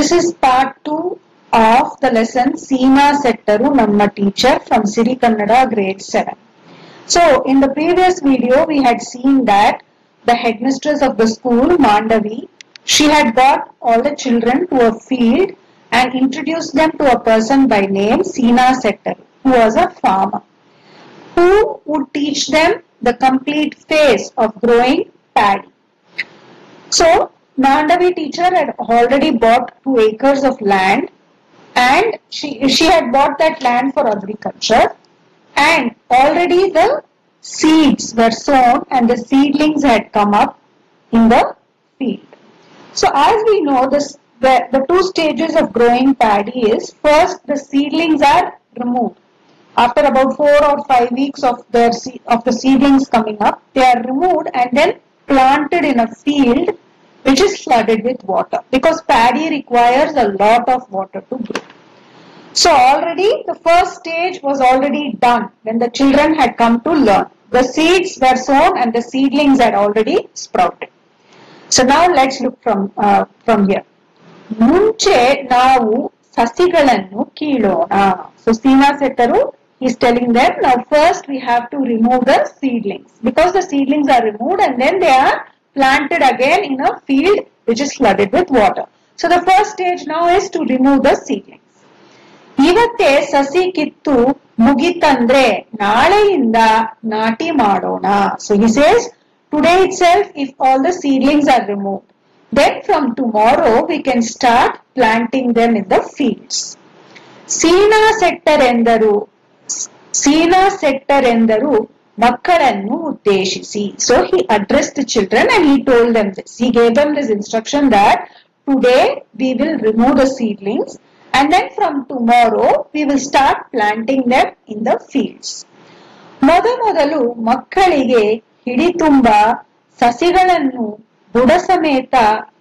This is part 2 of the lesson Seema Settaru Namma Teacher from Siri Kannada grade 7. So in the previous video we had seen that the headmistress of the school, Mandavi, she had brought all the children to a field and introduced them to a person by name Seema Settaru, who was a farmer, who would teach them the complete phase of growing paddy. So Mandavi teacher had already bought 2 acres of land, and she had bought that land for agriculture, and already the seeds were sown and the seedlings had come up in the field. So as we know, the 2 stages of growing paddy is, first the seedlings are removed. After about 4 or 5 weeks of the seedlings coming up, they are removed and then planted in a field which is flooded with water, because paddy requires a lot of water to grow. So already the first stage was already done when the children had come to learn. The seeds were sown and the seedlings had already sprouted. So now let's look from here. ಮುಂಚೆ ನಾವು ಸಸಿಗಳನ್ನು ಕೀಳೋಣ. So Seema Settaru is telling them, now first we have to remove the seedlings, because the seedlings are removed and then they are planted again in a field which is flooded with water. So the first stage now is to remove the seedlings. ಇವತ್ತೇ ಸಸಿ ಕಿತ್ತು ಮುಗಿತಂದ್ರೆ ನಾಳೆಯಿಂದ ನಾಟಿ ಮಾಡೋಣ. So he says, today itself if all the seedlings are removed, then from tomorrow we can start planting them in the fields. Seena Settaru ಮಕ್ಕಳನ್ನು ಉದ್ದೇಶಿಸಿ. So he addressed the children and he told them this. He gave them this instruction that today we will remove the seedlings and then from tomorrow we will start planting them in the fields. ಮೊದಲು ಮಕ್ಕಳಿಗೆ ಹಿಡಿತುಂಬ ಸಸಿಗಳನ್ನು ಬುಡ ಸಮೇತ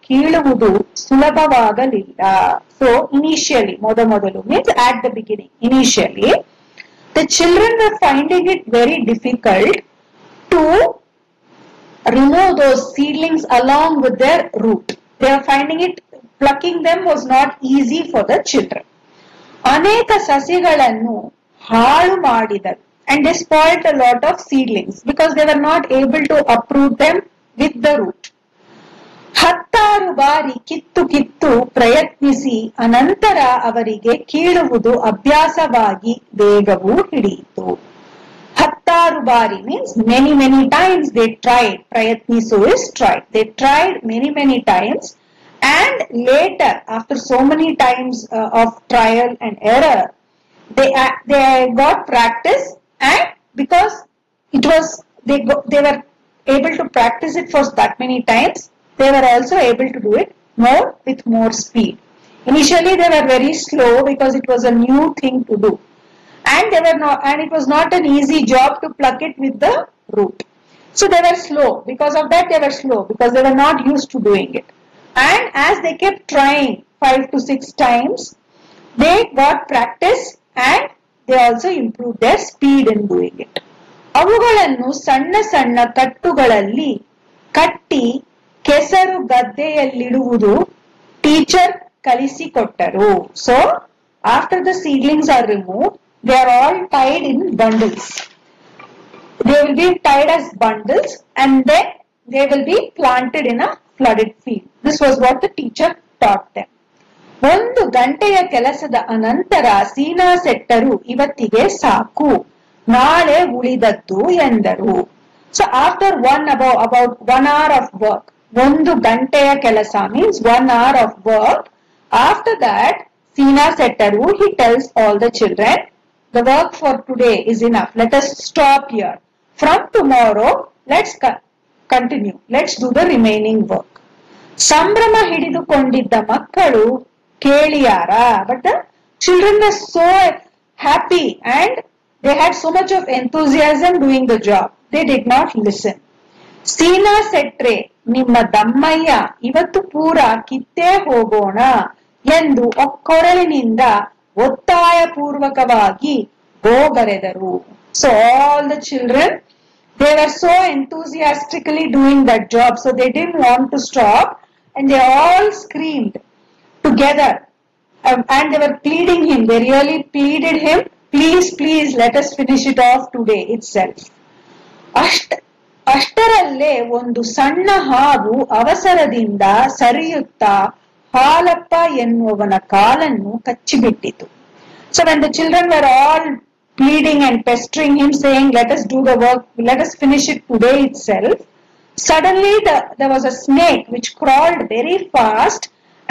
ಕೀಳುವುದು ಸುಲಭವಾಗಲಿಲ್ಲ. So initially, ಮೊದಲು means at the beginning, initially the children were finding it very difficult to remove those seedlings along with their root. They were finding it, plucking them was not easy for the children. ಅನೇಕ ಸಸಿಗಳನ್ನು ಹಾಳು ಮಾಡಿದರು, and they spoiled a lot of seedlings because they were not able to uproot them with the root. 10 ಬಾರಿ ಕಿತ್ತು ಪ್ರಯತ್ನಿಸಿ ಅನಂತರ ಅವರಿಗೆ ಕೀಳುವುದು ಅಭ್ಯಾಸವಾಗಿ ವೇಗವೂ ಹಿಡಿಯಿತು. 10 ಬಾರಿ means many times they tried. ಪ್ರಯತ್ನಿಸು is tried. They tried many times, and later after so many times of trial and error, they got practice, and because it was they were able to practice it for that many times, they were also able to do it with more speed. Initially they were very slow because it was a new thing to do, and it was not an easy job to pluck it with the root. So they were slow. Because of that they were slow, because they were not used to doing it. And as they kept trying 5 to 6 times, they got practice and they also improved their speed in doing it. ಅವುಗಳನ್ನು ಸಣ್ಣ ಕಟ್ಟುಗಳಲ್ಲಿ ಕಟ್ಟಿ ಕೆಸರು ಗದ್ದೆಯಲ್ಲಿಡುವುದು teacher ಕಲಿಸಿಕೊಟ್ಟರು. So after the seedlings are removed, they are all tied in bundles. They will be tied as bundles and then they will be planted in a flooded field. This was what the teacher taught them. 1 ಗಂಟೆಯ ಕೆಲಸದ ಅನಂತರ ಸೀನಾ setter ಇವತ್ತಿಗೆ ಸಾಕು, ನಾಳೆ ಉಳಿದದ್ದು ಎಂದರು. So after about 1 hour of work, 1 ಗಂಟೆಯ ಕೆಲಸ means 1 hour of work. After that, Seena Settaru, he tells all the children, the work for today is enough. Let us stop here. From tomorrow, let's continue. Let's do the remaining work. ಸಂಭ್ರಮ ಹಿಡಿದುಕೊಂಡಿದ್ದ ಮಕ್ಕಳು ಕೇಳಿಯಾರ. But the children were so happy and they had so much of enthusiasm doing the job. They did not listen. ಸೀನಾ ಸೆಟ್ರೆ, ನಿಮ್ಮ ದಮ್ಮಯ್ಯ ಇವತ್ತು ಪೂರ ಕಿತ್ತೇ ಹೋಗೋಣ ಎಂದು ಕೊರಳಿನಿಂದ ಒತ್ತಾಯ ಪೂರ್ವಕವಾಗಿ ಗೋಗರೆದರು. So all the children, they were so enthusiastically doing that job, so they didn't want to stop and they all screamed to together. And they were pleading him. They really pleaded him, please, please, let us finish it off today itself. ಅಷ್ಟರಲ್ಲೇ ಒಂದು ಸಣ್ಣ ಹಾವು ಅವಸರದಿಂದ ಸರಿಯುತ್ತಾ ಹಾಲಪ್ಪ ಎನ್ನುವವನ ಕಾಲನ್ನು ಕಚ್ಚಿಬಿಟ್ಟಿತು. So when the children were all pleading and pestering him, saying, let us do the work, let us finish it today itself, suddenly there was a snake which crawled very fast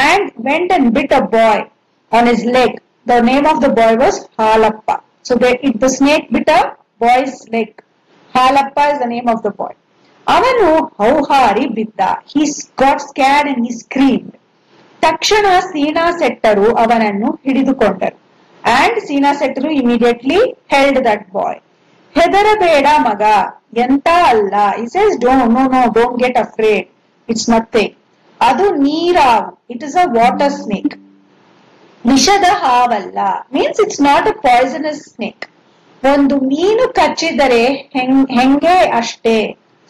and went and bit a boy on his leg. The name of the boy was Halappa. So the snake bit a boy's leg. Halappa is the name of the boy. Avanu hauhari bidda. He got scared and he screamed. Takshana Seena Settaru avanannu hididukondaru. And Seena Settaru immediately held that boy. Hedarabeda maga, yanta alla. He says, don't get afraid. It's nothing. Adu neeravu. It is a water snake. Vishada havalla means it's not a poisonous snake. ಒಂದು ಮೀನು ಕಚ್ಚಿದರೆ ಹೆಂಗೆ ಅಷ್ಟೇ.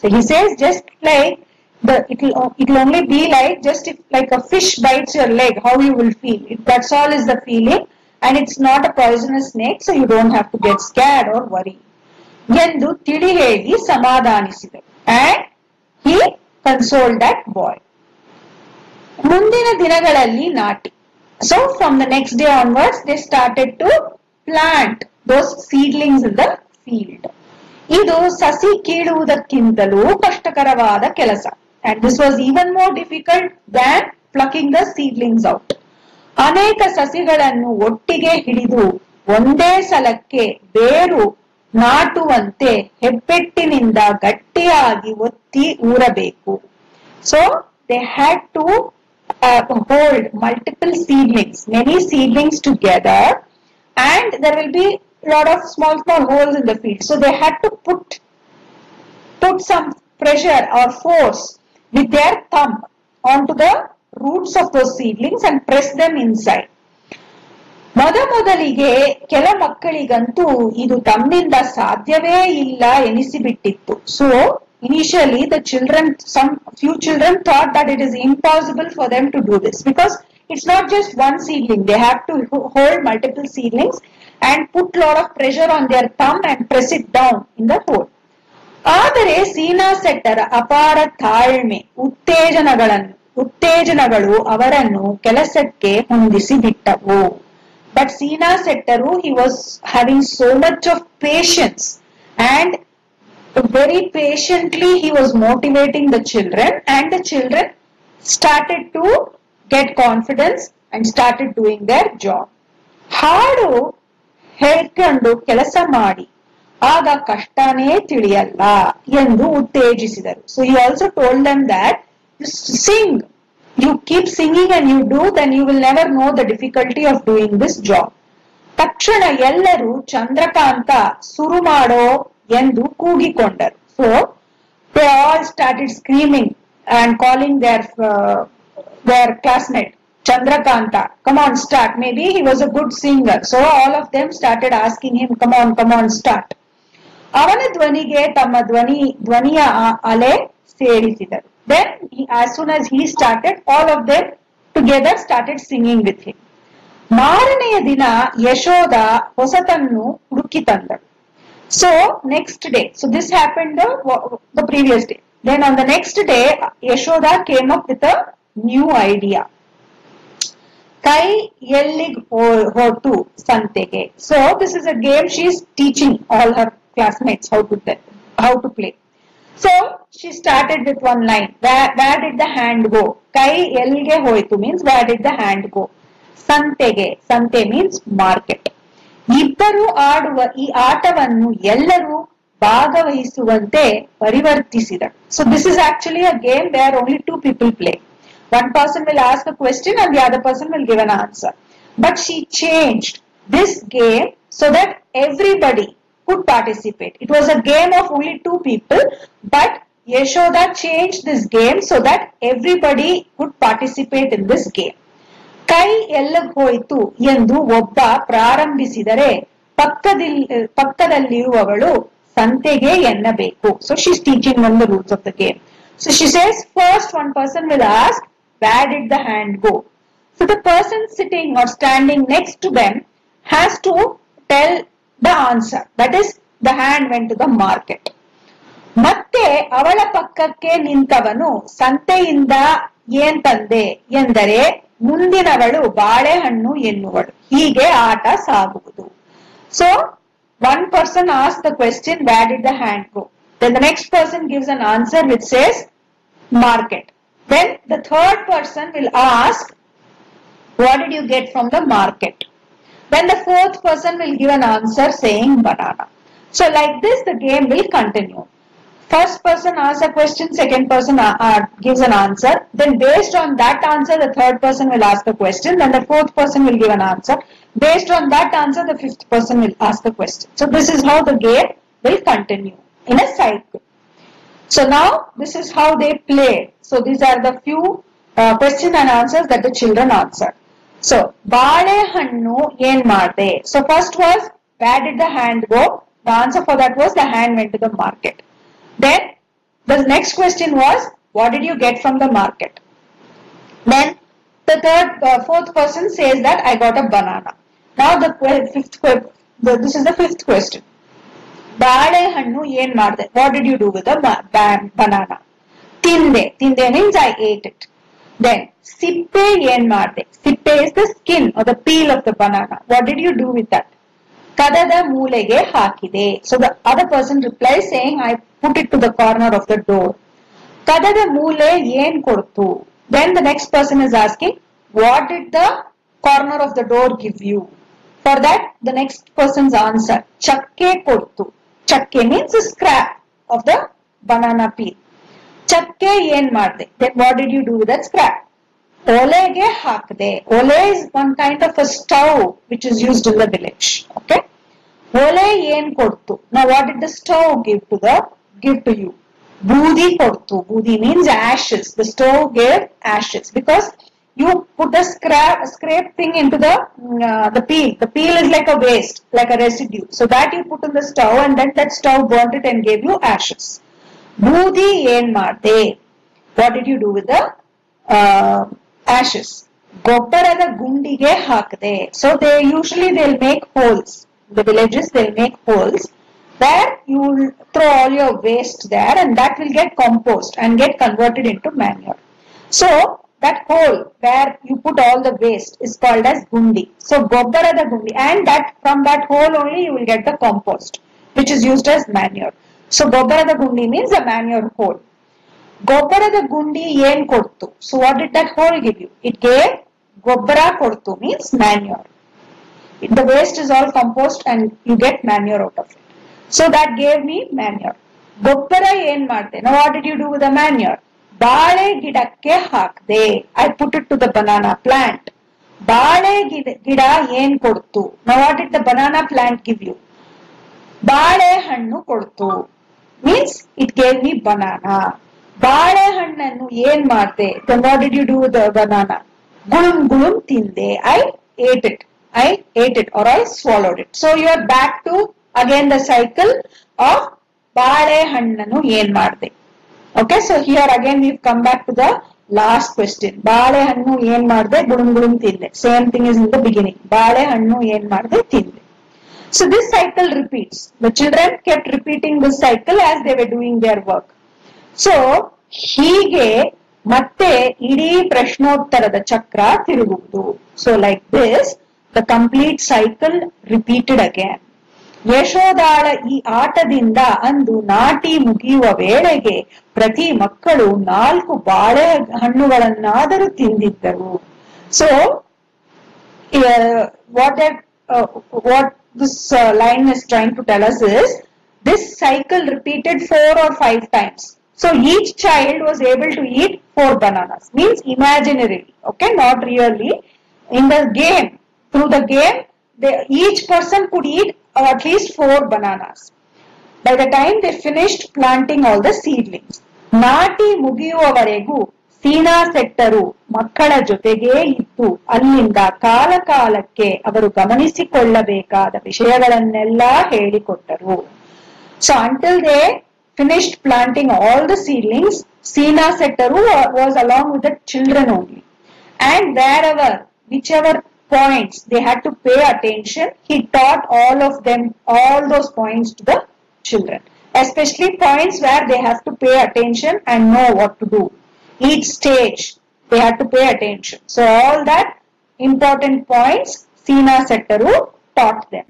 So he says just like it'll only be like just if like a fish bites your leg, how you will feel. That's all is the feeling, and it's not a poisonous snake, so you don't have to get scared or worry. ಎಂದು ತಿಳಿ ಹೇಳಿ ಸಮಾಧಾನಿಸಿದರು. And he consoled that boy. ಮುಂದಿನ ದಿನಗಳಲ್ಲಿ ನಾಟಿ. So from the next day onwards, they started to plant those seedlings in the field. ಇದು ಸಸಿ ಕೀಳುವುದಕ್ಕಿಂತಲೂ ಕಷ್ಟಕರವಾದ ಕೆಲಸ. And this was even more difficult than plucking the seedlings out. ಅನೇಕ ಸಸಿಗಳನ್ನು ಒಟ್ಟಿಗೆ ಹಿಡಿದು ಒಂದೇ ಸಲಕ್ಕೆ ಬೇರು ನಾಟುವಂತೆ ಹೆಬ್ಬೆಟ್ಟಿನಿಂದ ಗಟ್ಟಿಯಾಗಿ ಒತ್ತಿ ಊರಬೇಕು. So they had to hold multiple seedlings, many seedlings together, and there will be a lot of small holes in the field. So they had to put some pressure or force with their thumb onto the roots of those seedlings and press them inside. ಮೊದಲಿಗೆ ಕೆಲ ಮಕ್ಕಳಿಗಂತೂ ಇದು ತಮ್ಮಿಂದ ಸಾಧ್ಯವೇ ಇಲ್ಲ ಎನಿಸಿಬಿಟ್ಟಿತ್ತು. So initially few children thought that it is impossible for them to do this, because it's not just one seedling. They have to hold multiple seedlings and put lot of pressure on their thumb and press it down in the hole. ಆದರೆ ಸೀನಾ ಸೆಟ್ಟರ ಅಪಾರ ತಾಳ್ಮೆ ಉತ್ತೇಜನಗಳು ಅವರನ್ನು ಕೆಲಸಕ್ಕೆ ಹೊಂದಿಸಿ ಬಿಟ್ಟವು. But Seena Settaru, he was having so much of patience, and very patiently he was motivating the children, and the children started to get confidence and started doing their job. ಹಾಡು ಹೇಳ್ಕೊಂಡು ಕೆಲಸ ಮಾಡಿ ಆಗ ಕಷ್ಟನೇ ತಿಳಿಯಲ್ಲ ಎಂದು ಉತ್ತೇಜಿಸಿದರು. So he also told them that sing, you keep singing and you do, then you will never know the difficulty of doing this job. ತಕ್ಷಣ ಎಲ್ಲರೂ ಚಂದ್ರಕಾಂತ ಶುರು ಮಾಡೋ ಎಂದು ಕೂಗಿಕೊಂಡರು. So they all started screaming and calling their classmate Chandrakanta, come on, start. Maybe he was a good singer, so all of them started asking him, come on, start. ಅವನ ಧ್ವನಿಗೆ ತಮ್ಮ ಧ್ವನಿಯ ಅಲೆ ಸೇರಿಸಿದರು. Then as soon as he started, all of them together started singing with him. ಮಾರನೆಯ ದಿನ ಯಶೋದ ಹೊಸತನ್ನು ಹುಡುಕಿ ತಂದಳು. So next day, so this happened the previous day. Then on the next day, Yashoda came up with a new idea. Kai yellig hotu santege. So this is a game she is teaching all her classmates how to play. So she started with one line. Where did the hand go? Kai yelge hoitu means where did the hand go? Santege. Sante means market. ಇಬ್ಬರು ಆಡುವ ಈ ಆಟವನ್ನು ಎಲ್ಲರೂ ಭಾಗವಹಿಸುವಂತೆ ಪರಿವರ್ತಿಸಿದರು. So this is actually a game where only two people play. One person will ask a question and the other person will give an answer. But she changed this game so that everybody could participate. It was a game of only two people, but Yashoda changed this game so that everybody could participate in this game. ಕೈ ಎಲ್ಲಗ್ ಹೋಯ್ತು ಎಂದು ಒಬ್ಬ ಪ್ರಾರಂಭಿಸಿದರೆ ಪಕ್ಕದಲ್ಲಿರುವವಳು ಸಂತೆಗೆ ಎನ್ನಬೇಕು. So she's teaching them the rules of the game. So she says, first one person will ask, where did the hand go? So the person sitting or standing next to them has to tell the answer. That is, the hand went to the market. ಮತ್ತೆ ಅವಳ ಪಕ್ಕಕ್ಕೆ ನಿಂತವನು ಸಂತೆಯಿಂದ ಏನ್ ತಂದೆ ಎಂದರೆ ಮುಂದಿನವಳು ಬಾಳೆಹಣ್ಣು ಎನ್ನುವಳು. ಹೀಗೆ ಆಟ ಸಾಗುವುದು. So one person asks the question, where did the hand go? Then the next person gives an answer which says market. Then the third person will ask, what did you get from the market? Then the fourth person will give an answer saying banana. So like this the game will continue. First person asks a question, second person gives an answer. Then based on that answer, the third person will ask a question. Then the fourth person will give an answer. Based on that answer, the fifth person will ask a question. So this is how the game will continue in a cycle. So now this is how they play. So these are the few question and answers that the children answered. So ಬಾಳೆಹಣ್ಣು ಏನ್ ಮಾಡ್ದೆ? So first was, where did the hand go? The answer for that was the hand went to the market. Then the next question was, what did you get from the market? Then the fourth person says that I got a banana. Now this is the fifth question. ಬಾಳೆಹಣ್ಣು ಏನ್ ಮಾಡ್ದೆ? What did you do with the banana? ತಿಂದೆ. ತಿಂದೆ means I ate it. Then ಸಿಪ್ಪೆ ಏನ್ ಮಾಡ್ದೆ? ಸಿಪ್ಪೆ is the skin or the peel of the banana. What did you do with that? ಕದದ ಮೂಲೆಗೆ ಹಾಕಿದೆ. So the other person replies saying I put it to the corner of the door. ಕದದ ಮೂಲೆ ಏನ್ ಕೊಡ್ತು? Then the next person is asking, what did the corner of the door give you? For that the next person's answer, ಚಕ್ಕೆ ಕೊಡ್ತು. ಚಕ್ಕೆ means the scrap of the banana peel. ಚಕ್ಕೆ ಏನ್ ಮಾಡ್ದೆ? Then what did you do with that scrap? ಒಲೆಗೆ ಹಾಕದೆ. ಒಲೆ is one kind of a stove which is used in the village. Okay. ಒಲೆ ಏನ್ ಕೊಡ್ತು? Now what did the stove give to you? ಬೂದಿ ಕೊಡ್ತು. ಬೂದಿ means ashes. The stove gave ashes because you put the scrape thing into the peel. The peel is like a waste, like a residue. So that you put in the stove and then that stove burnt it and gave you ashes. ಬೂದಿ ಏನ್ ಮಾಡ್ದೆ? What did you do with the ashes? ಗೊಬ್ಬರದ ಗುಂಡಿಗೆ ಹಾಕದೆ. So they'll make holes. The villages, they'll make holes where you will throw all your waste there and that will get compost and get converted into manure. So that hole where you put all the waste is called as gundi. So gobbarada gundi, and that from that hole only you will get the compost which is used as manure. So gobbarada gundi means a manure hole. Gobbarada gundi yen kodtu? So what did that hole give you? It gave gobbara kodtu means manure. The waste is all compost and you get manure out of it. So that gave me manure. Gobbara yen ಮಾಡ್ದೆ? Now what did you do with the manure? ಬಾಳೆ ಗಿಡಕ್ಕೆ ಹಾಕ್ದೆ. I put it to the banana plant. ಬಾಳೆ ಗಿಡ ಏನ್ ಕೊಡ್ತು? Now what did the banana plant give you? ಬಾಳೆಹಣ್ಣು ಕೊಡ್ತು means it gave me banana. ಬಾಳೆಹಣ್ಣನ್ನು ಏನ್ ಮಾಡ್ದೆ? Then what did you do with the banana? ಗುಳುಂ ಗುಳುಂ ತಿಂದೆ. I ate it or I swallowed it. So you are back to again the cycle of ಬಾಳೆಹಣ್ಣನ್ನು ಏನ್ ಮಾಡ್ದೆ? Okay, so here again we've come back to the last question. ಬಾಳೆಹಣ್ಣು ಏನ್ ಮಾಡ್ದೆ? ಗುಳುಂ ಗುಳುಂ ತಿಂದೆ. Same thing is in the beginning. ಬಾಳೆಹಣ್ಣು ಏನ್ ಮಾಡ್ದೆ? ತಿಂದೆ. So this cycle repeats. The children kept repeating this cycle as they were doing their work. So ಹೀಗೆ ಮತ್ತೆ ಇಡೀ ಪ್ರಶ್ನೋತ್ತರದ ಚಕ್ರ ತಿರುಗುವುದು. So like this the complete cycle repeated again. ಯಶೋದಾಳ ಈ ಆಟದಿಂದ ಅಂದು ನಾಟಿ ಮುಗಿಯುವ ವೇಳೆಗೆ ಪ್ರತಿ ಮಕ್ಕಳು 4 ಬಾಳೆಹಣ್ಣುಗಳನ್ನಾದರೂ ತಿಂದಿದ್ದರು. So what this line is trying to tell us is this cycle repeated 4 or 5 times. So each child was able to eat 4 bananas. Means imaginarily, okay, not really. In the game, through the game, each person could eat at least 4 bananas. By the time they finished planting all the seedlings. ನಾಟಿ ಮುಗಿಯುವವರೆಗೂ ಸೀನಾ setter ಮಕ್ಕಳ ಜೊತೆಗೇ ಇದ್ದು ಅಲ್ಲಿಂದ ಕಾಲಕಾಲಕ್ಕೆ ಅವರು ಗಮನಿಸಿಕೊಳ್ಳಬೇಕಾದ ವಿಷಯಗಳನ್ನೆಲ್ಲ ಹೇಳಿಕೊಟ್ಟರು. So until they finished planting all the seedlings, Sina Settaru was along with the children only. And wherever, whichever points they had to pay attention, he taught all of them, all those points to the children. Especially points where they have to pay attention and know what to do. Each stage they had to pay attention. So all that important points Sina Settaru taught them.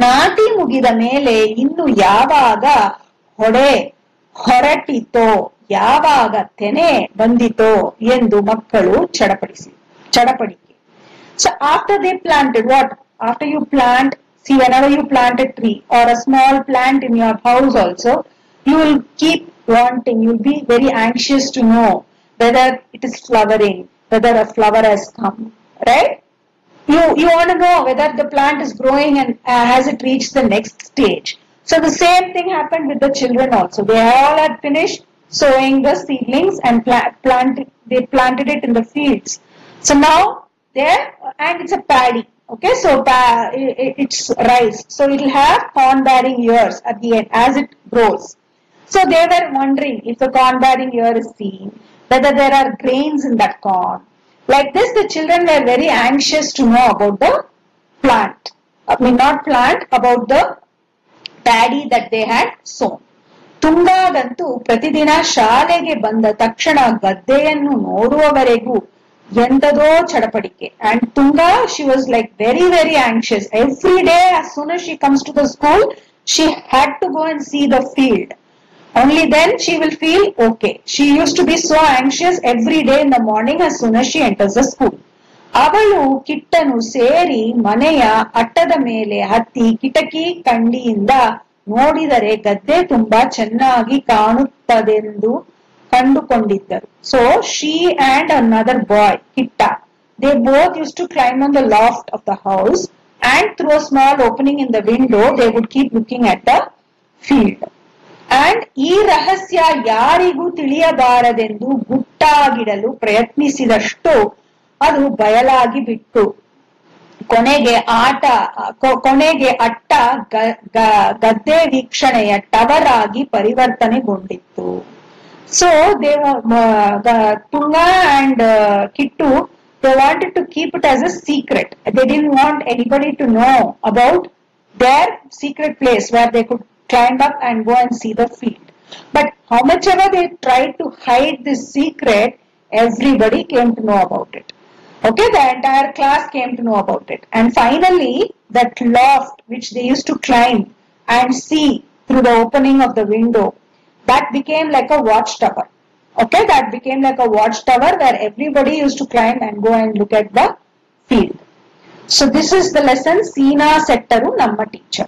ನಾಟಿ ಮುಗಿದ ಮೇಲೆ ಇನ್ನು ಯಾವಾಗ ಹೊಡೆ ಹೊರಟಿತೋ, ಯಾವಾಗ ತೆನೆ ಬಂದಿತೋ ಎಂದು ಮಕ್ಕಳು ಚಡಪಡಿಕೆ. So after they planted, what? After you plant, see, whenever you plant a tree or a small plant in your house also, you will keep wanting, you will be very anxious to know whether it is flowering, whether a flower has come, right? You want to know whether the plant is growing and has it reached the next stage. So the same thing happened with the children also. They all had finished sowing the seedlings and they planted it in the fields. So now there, and it's a paddy. Okay, so it's rice. So it will have corn bearing ears at the end as it grows. So they were wondering if the corn bearing ear is seen, whether there are grains in that corn. Like this, the children were very anxious to know about the plant. I mean, not plant, about the paddy that they had sown. ತುಂಗಾಗಂತೂ ಪ್ರತಿದಿನ ಶಾಲೆಗೆ ಬಂದ ತಕ್ಷಣ ಗದ್ದೆಯನ್ನು ನೋಡುವವರೆಗೂ ಎಂತದೋ ಚಡಪಡಿಕೆ. And Tunga, she was like very, very anxious. Every day, as soon as she comes to the school, she had to go and see the field. Only then she will feel okay. She used to be so anxious every day in the morning as soon as she enters the school. ಅವಳು ಕಿಟ್ಟನು ಸೇರಿ ಮನೆಯ ಅಟ್ಟದ ಮೇಲೆ ಹತ್ತಿ ಕಿಟಕಿ ಕಂಡಿಯಿಂದ ನೋಡಿದರೆ ಗದ್ದೆ ತುಂಬಾ ಚೆನ್ನಾಗಿ ಕಾಣುತ್ತದೆಂದು ಕಂಡುಕೊಂಡಿದ್ದರು. So she and another boy, Kitta, they both used to climb on the loft of the house, and through a small opening in the window they would keep looking at the field. And ಈ ರಹಸ್ಯ ಯಾರಿಗೂ ತಿಳಿಯಬಾರದೆಂದು ಗುಟ್ಟಾಗಿಡಲು ಪ್ರಯತ್ನಿಸಿದಷ್ಟು ಅದು ಬಯಲಾಗಿ ಬಿಟ್ಟು ಕೊನೆಗೆ ಅಟ್ಟ ಗದ್ದೆ ವೀಕ್ಷಣೆಯ tower ಆಗಿ ಪರಿವರ್ತನೆಗೊಂಡಿತ್ತು. So they Tunga and Kittu, they wanted to keep it as a secret. They didn't want anybody to know about their secret place where they could climb up and go and see the field. But how much ever they tried to hide this secret, everybody came to know about it. Okay, the entire class came to know about it. And finally, that loft which they used to climb and see through the opening of the window, that became like a watchtower. Okay, that became like a watchtower where everybody used to climb and go and look at the field. So this is the lesson Sina Settaru Namma teacher.